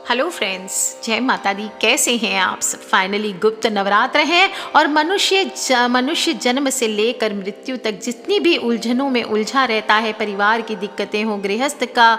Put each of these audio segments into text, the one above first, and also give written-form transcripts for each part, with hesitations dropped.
Hello friends, जय माता दी। कैसे हैं आप सब? फाइनली गुप्त नवरात्र हैं और मनुष्य जन्म से लेकर मृत्यु तक जितनी भी उलझनों में उलझा रहता है, परिवार की दिक्कतें हो, गृहस्थ का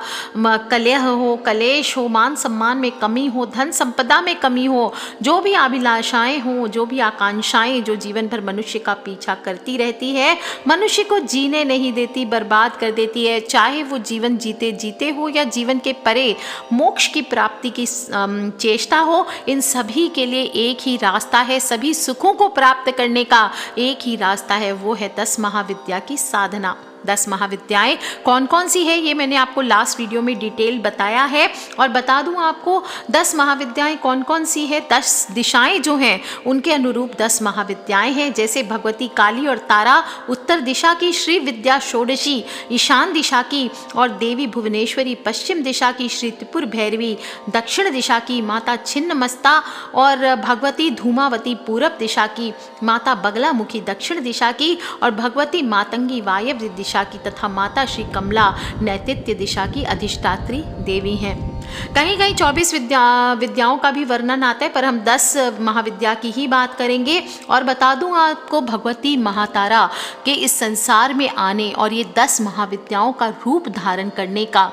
कलह हो, कलेश हो, मान सम्मान में कमी हो, धन संपदा में कमी हो, जो भी अभिलाषाएं हो, जो भी आकांक्षाएं जो जीवन भर मनुष्य का पीछा करती रहती है, मनुष्य को जीने नहीं देती, बर्बाद कर देती है। चाहे वो जीवन जीते जीते हो या जीवन के परे मोक्ष की प्राप्ति की चेष्टा हो, इन सभी के लिए एक ही रास्ता है। सभी सुखों को प्राप्त करने का एक ही रास्ता है, वो है 10 महाविद्या की साधना। 10 महाविद्याएं कौन कौन सी है, ये मैंने आपको लास्ट वीडियो में डिटेल बताया है। और बता दूं आपको 10 महाविद्याएं कौन कौन सी है। 10 दिशाएं जो हैं उनके अनुरूप 10 महाविद्याएं हैं। जैसे भगवती काली और तारा उत्तर दिशा की, श्री विद्या षोडशी ईशान दिशा की, और देवी भुवनेश्वरी पश्चिम दिशा की, श्री त्रिपुर भैरवी दक्षिण दिशा की, माता छिन्नमस्ता और भगवती धूमावती पूरब दिशा की, माता बगलामुखी दक्षिण दिशा की, और भगवती मातंगी वायव्य दिशा की, तथा माता श्री कमला नैऋत्य दिशा की अधिष्ठात्री देवी हैं। कहीं कहीं 24 विद्याओं का भी वर्णन आता है, पर हम 10 महाविद्या की ही बात करेंगे। और बता दूं आपको, भगवती महातारा के इस संसार में आने और ये 10 महाविद्याओं का रूप धारण करने का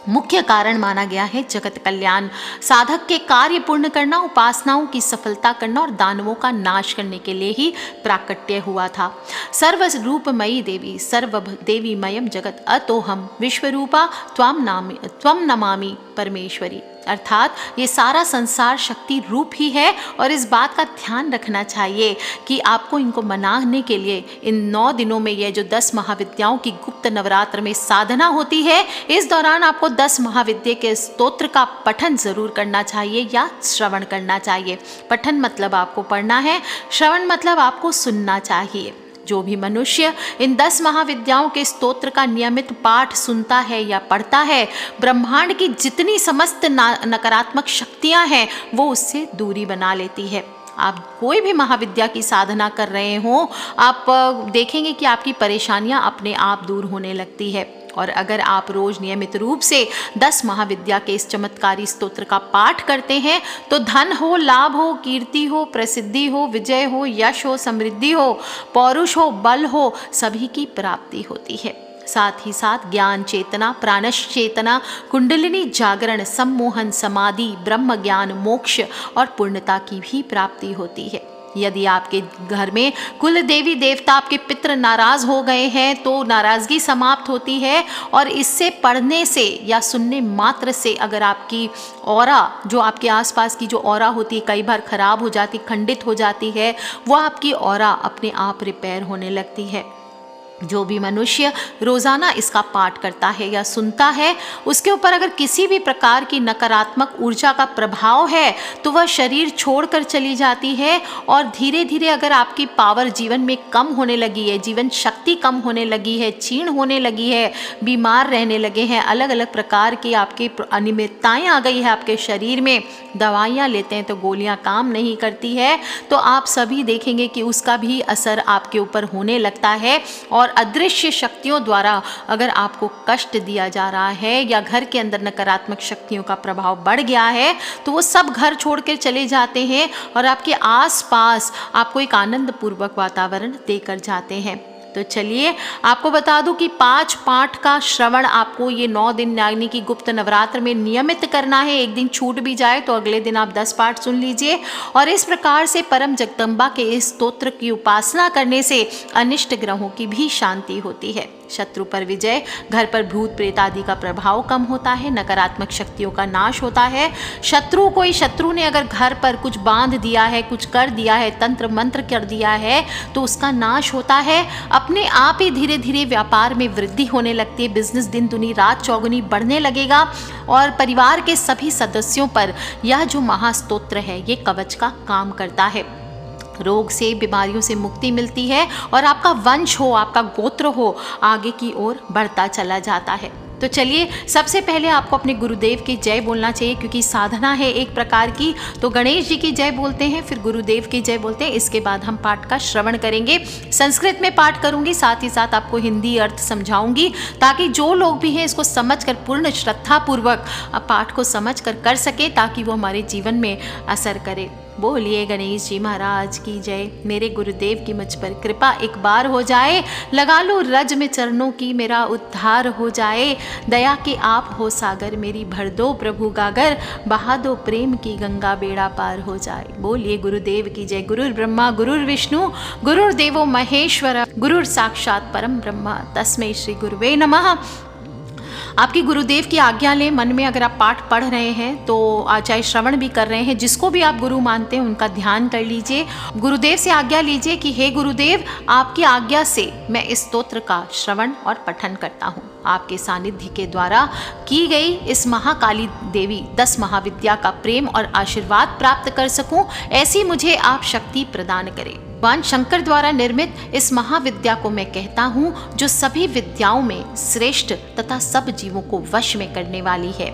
मुख्य कारण माना गया है जगत कल्याण, साधक के कार्य पूर्ण करना, उपासनाओं की सफलता करना और दानवों का नाश करने के लिए ही प्राकट्य हुआ था। सर्व रूपमयी देवी, सर्व देवीमयम जगत अतोहम विश्वरूपा त्वम नमामि परमेश्वरी। अर्थात ये सारा संसार शक्ति रूप ही है। और इस बात का ध्यान रखना चाहिए कि आपको इनको मनाने के लिए इन 9 दिनों में ये जो 10 महाविद्याओं की गुप्त नवरात्र में साधना होती है, इस दौरान आपको 10 महाविद्या के स्तोत्र का पठन जरूर करना चाहिए या श्रवण करना चाहिए। पठन मतलब आपको पढ़ना है, श्रवण मतलब आपको सुनना चाहिए। जो भी मनुष्य इन 10 महाविद्याओं के स्तोत्र का नियमित पाठ सुनता है या पढ़ता है, ब्रह्मांड की जितनी समस्त नकारात्मक शक्तियां हैं वो उससे दूरी बना लेती है। आप कोई भी महाविद्या की साधना कर रहे हो, आप देखेंगे कि आपकी परेशानियां अपने आप दूर होने लगती है। और अगर आप रोज नियमित रूप से 10 महाविद्या के इस चमत्कारी स्तोत्र का पाठ करते हैं तो धन हो, लाभ हो, कीर्ति हो, प्रसिद्धि हो, विजय हो, यश हो, समृद्धि हो, पौरुष हो, बल हो, सभी की प्राप्ति होती है। साथ ही साथ ज्ञान चेतना, प्राणश चेतना, कुंडलिनी जागरण, सम्मोहन, समाधि, ब्रह्म ज्ञान, मोक्ष और पूर्णता की भी प्राप्ति होती है। यदि आपके घर में कुल देवी देवता, आपके पितृ नाराज हो गए हैं तो नाराजगी समाप्त होती है। और इससे पढ़ने से या सुनने मात्र से अगर आपकी ऑरा, जो आपके आसपास की जो ऑरा होती है, कई बार खराब हो जाती, खंडित हो जाती है, वो आपकी ऑरा अपने आप रिपेयर होने लगती है। जो भी मनुष्य रोज़ाना इसका पाठ करता है या सुनता है, उसके ऊपर अगर किसी भी प्रकार की नकारात्मक ऊर्जा का प्रभाव है तो वह शरीर छोड़कर चली जाती है। और धीरे धीरे अगर आपकी पावर जीवन में कम होने लगी है, जीवन शक्ति कम होने लगी है, क्षीण होने लगी है, बीमार रहने लगे हैं, अलग अलग प्रकार की आपकी अनियमितताएं आ गई है आपके शरीर में, दवाइयाँ लेते हैं तो गोलियाँ काम नहीं करती है, तो आप सभी देखेंगे कि उसका भी असर आपके ऊपर होने लगता है। और अदृश्य शक्तियों द्वारा अगर आपको कष्ट दिया जा रहा है या घर के अंदर नकारात्मक शक्तियों का प्रभाव बढ़ गया है तो वो सब घर छोड़ कर चले जाते हैं और आपके आसपास आपको एक आनंद पूर्वक वातावरण देकर जाते हैं। तो चलिए आपको बता दूं कि 5 पाठ का श्रवण आपको ये 9 दिन यानी कि गुप्त नवरात्र में नियमित करना है। एक दिन छूट भी जाए तो अगले दिन आप 10 पाठ सुन लीजिए। और इस प्रकार से परम जगदम्बा के इस स्तोत्र की उपासना करने से अनिष्ट ग्रहों की भी शांति होती है, शत्रु पर विजय, घर पर भूत प्रेत आदि का प्रभाव कम होता है, नकारात्मक शक्तियों का नाश होता है। कोई शत्रु ने अगर घर पर कुछ बांध दिया है, कुछ कर दिया है, तंत्र मंत्र कर दिया है तो उसका नाश होता है। अपने आप ही धीरे धीरे व्यापार में वृद्धि होने लगती है, बिजनेस दिन दुनी रात चौगुनी बढ़ने लगेगा। और परिवार के सभी सदस्यों पर यह जो महास्तोत्र है ये कवच का काम करता है। रोग से, बीमारियों से मुक्ति मिलती है और आपका वंश हो, आपका गोत्र हो, आगे की ओर बढ़ता चला जाता है। तो चलिए सबसे पहले आपको अपने गुरुदेव की जय बोलना चाहिए, क्योंकि साधना है एक प्रकार की। तो गणेश जी की जय बोलते हैं, फिर गुरुदेव की जय बोलते हैं। इसके बाद हम पाठ का श्रवण करेंगे। संस्कृत में पाठ करूंगी, साथ ही साथ आपको हिंदी अर्थ समझाऊंगी, ताकि जो लोग भी हैं इसको समझकर पूर्ण श्रद्धापूर्वक पाठ को समझकर कर सके, ताकि वो हमारे जीवन में असर करे। बोलिए गणेश जी महाराज की जय। मेरे गुरुदेव की मुझ पर कृपा एक बार हो जाए, लगा लो रज में चरणों की, मेरा उद्धार हो जाए। दया के आप हो सागर, मेरी भर दो प्रभु गागर, बहा दो प्रेम की गंगा, बेड़ा पार हो जाए। बोलिए गुरुदेव की जय। गुरुर् ब्रह्मा गुरुर् विष्णु गुरुर्देवो महेश्वर, गुरुर् साक्षात परम ब्रह्म, तस्मै श्री गुरुवे नमः। आपकी गुरुदेव की आज्ञा लें। मन में अगर आप पाठ पढ़ रहे हैं तो चाहे श्रवण भी कर रहे हैं, जिसको भी आप गुरु मानते हैं उनका ध्यान कर लीजिए। गुरुदेव से आज्ञा लीजिए कि हे गुरुदेव, आपकी आज्ञा से मैं इस स्तोत्र का श्रवण और पठन करता हूँ। आपके सानिध्य के द्वारा की गई इस महाकाली देवी 10 महाविद्या का प्रेम और आशीर्वाद प्राप्त कर सकूं, ऐसी मुझे आप शक्ति प्रदान करें। भगवान शंकर द्वारा निर्मित इस महाविद्या को मैं कहता हूँ, जो सभी विद्याओं में श्रेष्ठ तथा सब जीवों को वश में करने वाली है।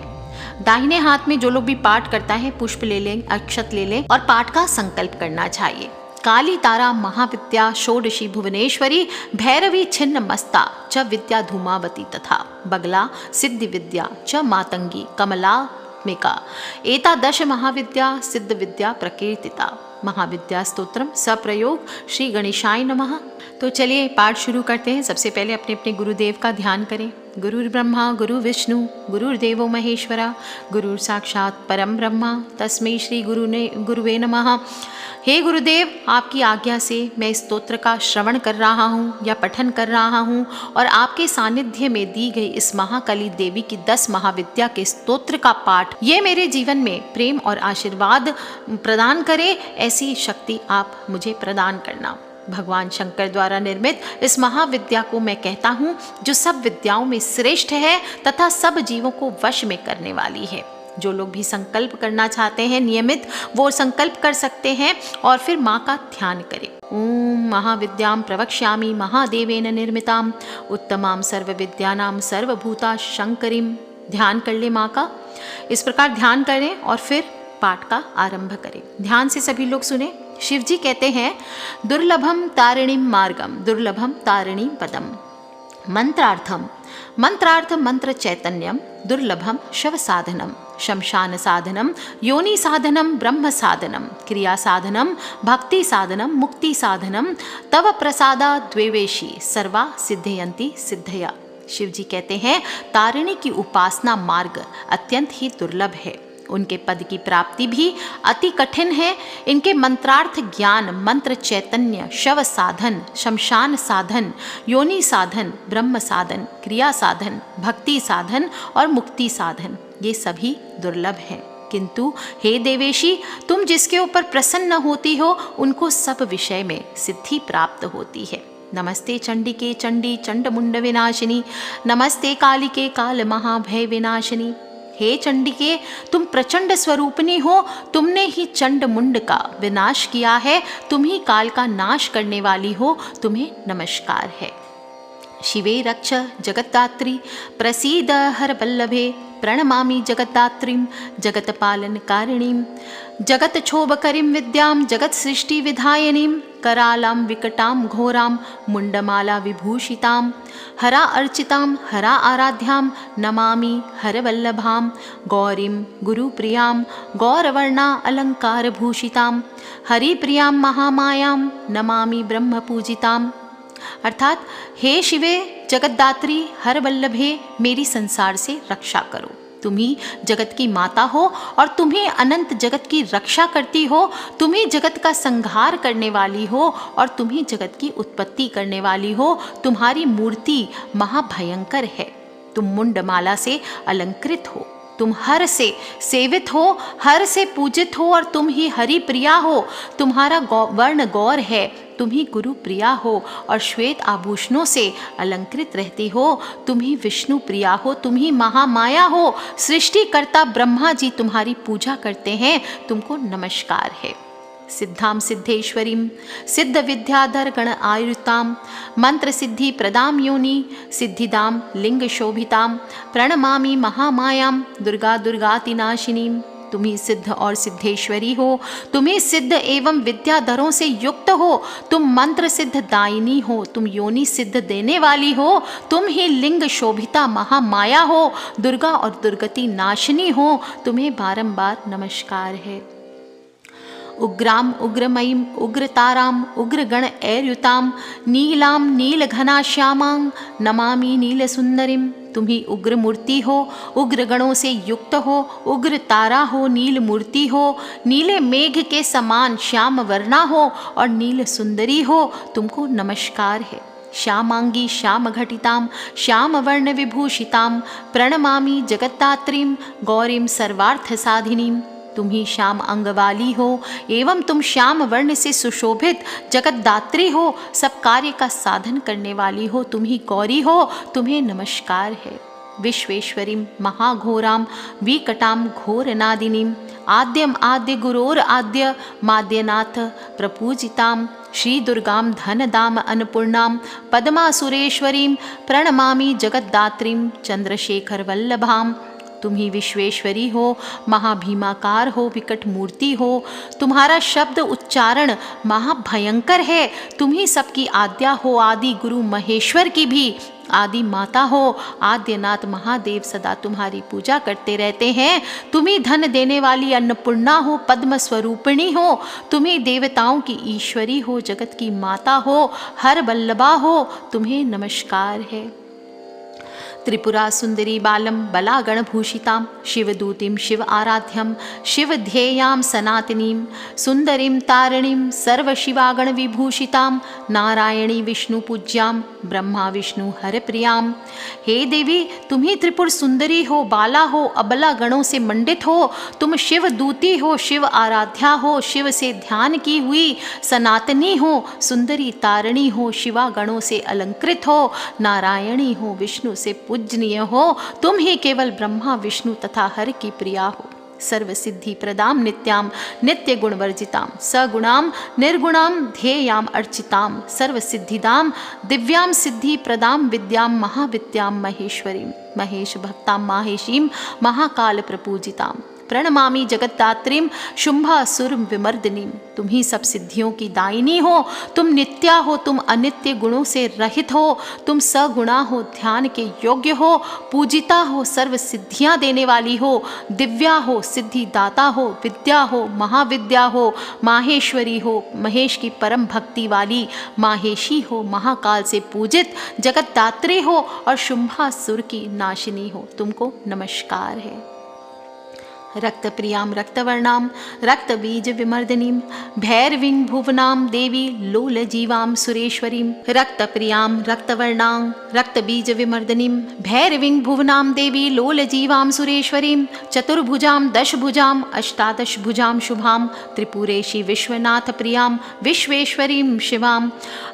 दाहिने हाथ में जो लोग भी पाठ करता है, पुष्प ले लें, अक्षत ले लें और पाठ का संकल्प करना चाहिए। काली तारा महाविद्या षोडशी भुवनेश्वरी, भैरवी छिन्न मस्ता च विद्या धूमावती, तथा बगला सिद्धि विद्या च मातंगी कमलात्मिका, एतादश महाविद्या सिद्ध विद्या प्रकीर्तिता। महाविद्या स्तोत्रम सप्रयोग श्री गणेशाय नमः। तो चलिए पाठ शुरू करते हैं। सबसे पहले अपने अपने गुरुदेव का ध्यान करें। गुरुर्ब्रह्मा गुरु विष्णु गुरुर्देवो महेश्वरा, गुरुर साक्षात परम ब्रह्मा, तस्मै श्री गुरुवे नमः। हे गुरुदेव, आपकी आज्ञा से मैं इस स्तोत्र का श्रवण कर रहा हूँ या पठन कर रहा हूँ, और आपके सानिध्य में दी गई इस महाकाली देवी की 10 महाविद्या के स्तोत्र का पाठ, ये मेरे जीवन में प्रेम और आशीर्वाद प्रदान करे, ऐसी शक्ति आप मुझे प्रदान करना। भगवान शंकर द्वारा निर्मित इस महाविद्या को मैं कहता हूँ, जो सब विद्याओं में श्रेष्ठ है तथा सब जीवों को वश में करने वाली है। जो लोग भी संकल्प करना चाहते हैं नियमित, वो संकल्प कर सकते हैं और फिर माँ का ध्यान करें। ओम महाविद्याम प्रवक्ष्यामि महादेवेन निर्मिताम उत्तमाम सर्वविद्यानाम सर्वभूता शंकरीम। ध्यान कर ले माँ का। इस प्रकार ध्यान करें और फिर पाठ का आरंभ करें। ध्यान से सभी लोग सुने। शिव जी कहते हैं, दुर्लभम तारिणीम मार्गम दुर्लभम तारिणीम पदम, मंत्रार्थम मंत्रार्थ मंत्र चैतन्यम, दुर्लभम शव साधनम, शमशान साधनम, योनि साधनम, ब्रह्म साधनम, क्रिया साधनम, भक्ति साधनम, मुक्ति साधनम, तव प्रसादा द्वेवेशी सर्वा सिद्धयंती सिद्धया। शिव जी कहते हैं, तारिणी की उपासना मार्ग अत्यंत ही दुर्लभ है। उनके पद की प्राप्ति भी अति कठिन है। इनके मंत्रार्थ ज्ञान, मंत्र चैतन्य, शव साधन, शमशान साधन, योनि साधन, ब्रह्म साधन, क्रिया साधन, भक्ति साधन और मुक्ति साधन, ये सभी दुर्लभ हैं। किंतु हे देवेशी, तुम जिसके ऊपर प्रसन्न होती हो, उनको सब विषय में सिद्धि प्राप्त होती है। नमस्ते चंडिके चंडी चंड मुंड विनाशिनी, नमस्ते कालिके काल महाभय विनाशिनी। हे चंडिके, तुम प्रचंड स्वरूपिणी हो, तुमने ही चंड मुंड का विनाश किया है, तुम ही काल का नाश करने वाली हो, तुम्हें नमस्कार है। शिवे रक्ष जगत्दात्री प्रसीद हर वल्लभे, प्रणमामि जगत्दात्रीं जगत्पालनकारिणीं, जगत्क्षोभकरीं विद्यां जगत्सृष्टि विधायनीं, करालां विकटां घोरां मुंडमाला विभूषितां, हरा अर्चितां हरा आराध्यां नमामि हरवल्लभां, गौरीं गुरुप्रियां गौरवर्णा अलंकारभूषितां, हरिप्रियां महामायां नमामि ब्रह्मपूजितां। अर्थात हे शिवे जगतदात्री हर वल्लभे, मेरी संसार से रक्षा करो। तुम ही जगत की माता हो और तुम ही अनंत जगत की रक्षा करती हो। तुम ही जगत का संहार करने वाली हो और तुम ही जगत की उत्पत्ति करने वाली हो। तुम्हारी मूर्ति महाभयंकर है। तुम मुंडमाला से अलंकृत हो, तुम हर से सेवित हो, हर से पूजित हो और तुम ही हरि प्रिया हो। तुम्हारा वर्ण गौर है, तुम ही गुरु प्रिया हो और श्वेत आभूषणों से अलंकृत रहती हो। तुम ही विष्णु प्रिया हो, तुम ही महामाया हो। सृष्टिकर्ता ब्रह्मा जी तुम्हारी पूजा करते हैं, तुमको नमस्कार है। सिद्धां सिद्धेश्वरीं सिद्ध विद्याधर गण आयुतां मंत्र सिद्धि प्रदां योनि सिद्धिदां लिंग शोभितां प्रणमामि महामायां दुर्गा दुर्गातिनाशिनीं। तुम ही सिद्ध और सिद्धेश्वरी हो, तुम ही सिद्ध एवं विद्याधरों से युक्त हो, तुम मंत्र सिद्ध दायिनी हो, तुम योनि सिद्ध देने वाली हो, तुम ही लिंग शोभिता महामाया हो, दुर्गा और दुर्गति नाशिनी हो, तुम्हें बारंबार नमस्कार है। उग्राम उग्रमयीं उग्रताराम उग्रगण ऐर्युतां नीलां नीलघनाश्यामां नमामि नीलसुंदरीं। तुम ही उग्र मूर्ति हो, उग्र गणों से युक्त हो, उग्र तारा हो, नील मूर्ति हो, नीले मेघ के समान श्याम वर्णा हो और नील सुंदरी हो, तुमको नमस्कार है। श्यामांगी श्याम घटितां श्याम वर्ण विभूषितां प्रणमामि जगत्तात्रीं गौरीं सर्वार्थ साधिनीं। तुम ही श्याम अंग वाली हो एवं तुम श्याम वर्ण से सुशोभित जगतदात्री हो, सब कार्य का साधन करने वाली हो, तुम ही गौरी हो, तुम्हें नमस्कार है। विश्वेश्वरीं महाघोरां विकटां घोरनादिनीं आद्यम आद्य गुरोर आद्य माद्यनाथ प्रपूजितां श्री दुर्गां धनदाम अन्नपूर्णां पद्मासुरेश्वरीं प्रणमामि जगद्दात्रीं चंद्रशेखर वल्लभां। तुम ही विश्वेश्वरी हो, महाभीमाकार हो, विकट मूर्ति हो, तुम्हारा शब्द उच्चारण महाभयंकर है। तुम ही सबकी आद्या हो, आदि गुरु महेश्वर की भी आदि माता हो। आद्यनाथ महादेव सदा तुम्हारी पूजा करते रहते हैं। तुम ही धन देने वाली अन्नपूर्णा हो, पद्म स्वरूपिणी हो, तुम ही देवताओं की ईश्वरी हो, जगत की माता हो, हर बल्लभा हो, तुम्हें नमस्कार है। त्रिपुरा सुंदरी बालम बलागण भूषितां शिवदूतीं शिव आराध्यं शिव ध्येयां सनातनीं सुंदरीं तारिणीं सर्वशिवागण विभूषितां नारायणी विष्णु पूज्यां ब्रह्मा विष्णु हरप्रियां। हे देवी, तुम ही त्रिपुर सुंदरी हो, बाला हो, अबला गणों से मंडित हो, तुम शिव दूती हो, शिव आराध्या हो, शिव से ध्यान की हुई सनातनी हो, सुंदरी तारिणी हो, शिवा गणों से अलंकृत हो, नारायणी हो, विष्णु से पूजनीय हो, तुम ही केवल ब्रह्मा विष्णु तथा हर की प्रिया हो। सर्व सिद्धि प्रदां नित्यां नित्य गुणवर्जितां सगुणां निर्गुणां ध्येयां अर्चितां सर्व सिद्धिदां दिव्यां सिद्धि प्रदां विद्यां महाविद्यां महेश्वरीं महेश भक्तां माहेशीं महाकाल प्रपूजितां प्रणमामि जगत्तात्रीं शुंभासुर विमर्दिनीं। तुम ही सब सिद्धियों की दायिनी हो, तुम नित्या हो, तुम अनित्य गुणों से रहित हो, तुम सगुणा हो, ध्यान के योग्य हो, पूजिता हो, सर्व सिद्धियां देने वाली हो, दिव्या हो, सिद्धि दाता हो, विद्या हो, महाविद्या हो, माहेश्वरी हो, महेश की परम भक्ति वाली माहेशी हो, महाकाल से पूजित जगत्दात्री हो और शुंभासुर की नाशिनी हो, तुमको नमस्कार है। रक्त प्रियां रक्तवर्णां रक्तबीज विमर्दिनीं भैरवीं भुवनां देवी लोल जीवां सुरेश्वरीं। रक्त प्रियां रक्तवर्णां रक्तबीज विमर्दिनीं भैरवीं भुवनां देवी लोल जीवां सुरेश्वरीं। चतुर्भुजां दशभुजां अष्टादश भुजां शुभां त्रिपुरेशी विश्वनाथ प्रियां विश्वेश्वरीं शिवां।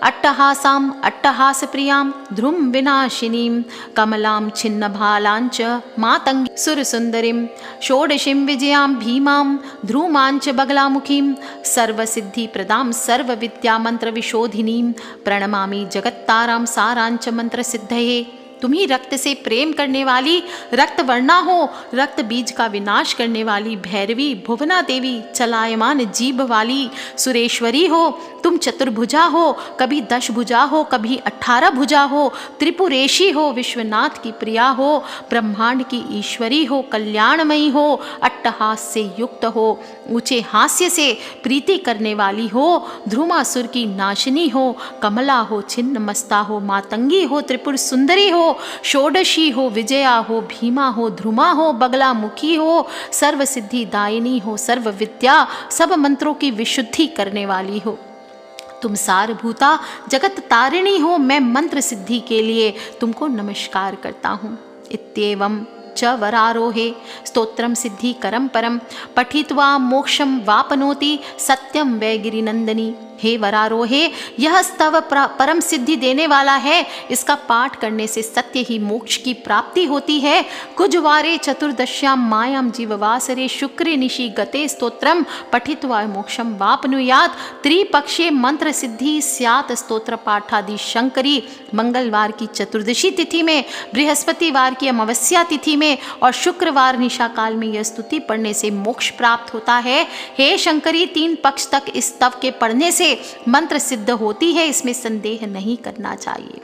अट्टहासां अट्टहास प्रियां ध्रुम विनाशिनीं कमलां छिन्नभालांच मातंगी सुरसुंदरीं। षोडशीं विजयां भीमां ध्रुमांच बगलामुखीं सर्वसिद्धि प्रदां सर्वविद्या मंत्र विशोधिनीं प्रणमामि जगत्तारां सारांच मंत्र सिद्धये। तुम ही रक्त से प्रेम करने वाली रक्त वर्णा हो, रक्त बीज का विनाश करने वाली भैरवी भुवना देवी चलायमान जीभ वाली सुरेश्वरी हो। तुम चतुर्भुजा हो, कभी 10 भुजा हो, कभी 18 भुजा हो, त्रिपुरेशी हो, विश्वनाथ की प्रिया हो, ब्रह्मांड की ईश्वरी हो, कल्याणमयी हो, अट्टहास से युक्त हो, ऊंचे हास्य से प्रीति करने वाली हो, ध्रुमासुर की नाशिनी हो, कमला हो, छिन्न मस्ता हो, मातंगी हो, त्रिपुर सुंदरी हो, षोडशी हो, विजया हो, भीमा हो, ध्रुमा हो, बगला मुखी हो, सर्व सिद्धि दायिनी हो, सर्व विद्या सब मंत्रों की विशुद्धि करने वाली हो। तुम सारभूता जगत तारिणी हो, मैं मंत्र सिद्धि के लिए तुमको नमस्कार करता हूँ। इत्येवं च वरारोहे स्तोत्रम सिद्धि करम परम पठित्वा मोक्षम वापनोति सत्यम वै गिरिनंदनी। हे वरारोहे, यह स्तव परम सिद्धि देने वाला है। इसका पाठ करने से सत्य ही मोक्ष की प्राप्ति होती है। कुजवारे चतुर्दश्याम मायाम जीववासरे शुक्रे निशि गते स्तोत्रम पठित्वा मोक्षम वापनुयात। त्रिपक्षीय मंत्र सिद्धि स्यात् स्तोत्र पाठादि शंकरी। मंगलवार की चतुर्दशी तिथि में, बृहस्पतिवार की अमावस्या तिथि में और शुक्रवार निशा काल में यह स्तुति पढ़ने से मोक्ष प्राप्त होता है। हे शंकरी, 3 पक्ष तक इस स्तव के पढ़ने से मंत्र सिद्ध होती है, इसमें संदेह नहीं करना चाहिए।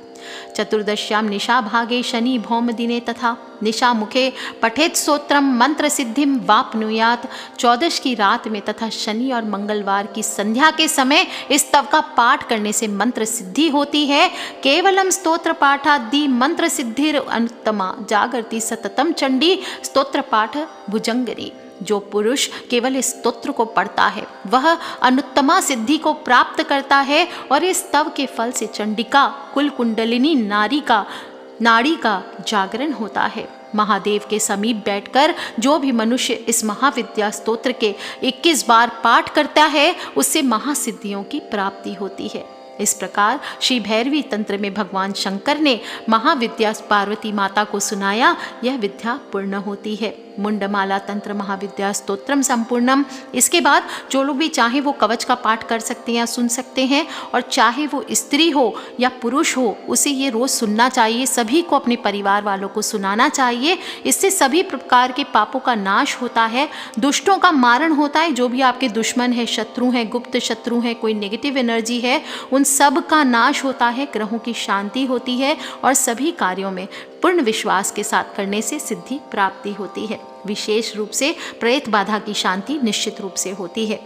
चतुर्दश्याम निशा भागे शनि भौम दिने तथा निशा मुखे पठेत स्तोत्रम मंत्र सिद्धिम वापनुयात। 14 की रात में तथा शनि और मंगलवार की संध्या के समय इस स्तव का पाठ करने से मंत्र सिद्धि होती है। केवलम स्तोत्र पाठादि मंत्र सिद्धिर अनुत्तमा जागरती सततम चंडी स्तोत्र पाठ भुजंगरी। जो पुरुष केवल इस स्तोत्र को पढ़ता है वह अनुत्तमा सिद्धि को प्राप्त करता है और इस स्तव के फल से चंडिका कुल कुंडलिनी नाड़ी का जागरण होता है। महादेव के समीप बैठकर जो भी मनुष्य इस महाविद्या स्तोत्र के 21 बार पाठ करता है उससे महासिद्धियों की प्राप्ति होती है। इस प्रकार श्री भैरवी तंत्र में भगवान शंकर ने महाविद्या पार्वती माता को सुनाया, यह विद्या पूर्ण होती है। मुंडमाला तंत्र महाविद्या स्तोत्रम संपूर्णम। इसके बाद जो लोग भी चाहे वो कवच का पाठ कर सकते हैं या सुन सकते हैं, और चाहे वो स्त्री हो या पुरुष हो उसे ये रोज सुनना चाहिए। सभी को अपने परिवार वालों को सुनाना चाहिए। इससे सभी प्रकार के पापों का नाश होता है, दुष्टों का मारण होता है। जो भी आपके दुश्मन है, शत्रु हैं, गुप्त शत्रु हैं, कोई नेगेटिव एनर्जी है, उन सब का नाश होता है, ग्रहों की शांति होती है और सभी कार्यों में पूर्ण विश्वास के साथ करने से सिद्धि प्राप्ति होती है। विशेष रूप से प्रेत बाधा की शांति निश्चित रूप से होती है।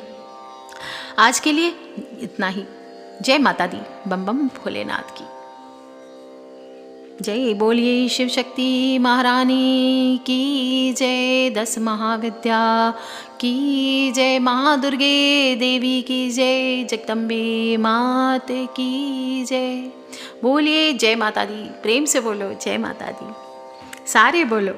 आज के लिए इतना ही। जय माता दी। बम बम भोलेनाथ की जय। बोलिए शिव शक्ति महारानी की जय। 10 महाविद्या की जय। महादुर्गे देवी की जय। जगदम्बे मात की जय। बोलिए जय माता दी। प्रेम से बोलो जय माता दी। सारे बोलो।